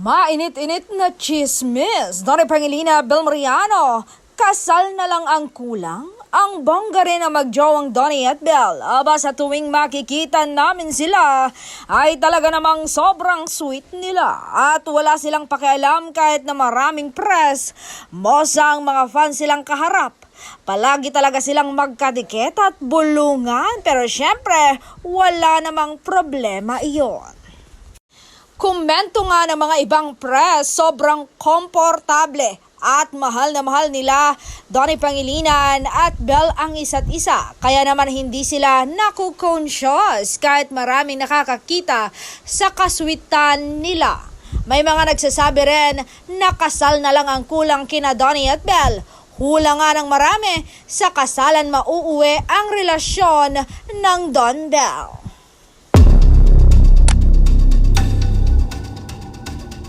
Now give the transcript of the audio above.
Mainit-init na chismis. Donnie Pangilinan, Bel Mariano, kasal na lang ang kulang? Ang bongga rin ang magjowang Donnie at Bel. Aba, sa tuwing makikita namin sila, ay talaga namang sobrang sweet nila. At wala silang pakialam kahit na maraming press. Mosa ang mga fans silang kaharap. Palagi talaga silang magkadikit at bulungan. Pero syempre, wala namang problema iyon. Komento nga ng mga ibang press, sobrang komportable at mahal na mahal nila Donnie Pangilinan at Bel ang isa't isa. Kaya naman hindi sila naku-conscious kahit maraming nakakakita sa kaswitan nila. May mga nagsasabi rin na kasal na lang ang kulang kina Donnie at Bel. Hula nga ng marami, sa kasalan mauuwi ang relasyon ng Don Bel.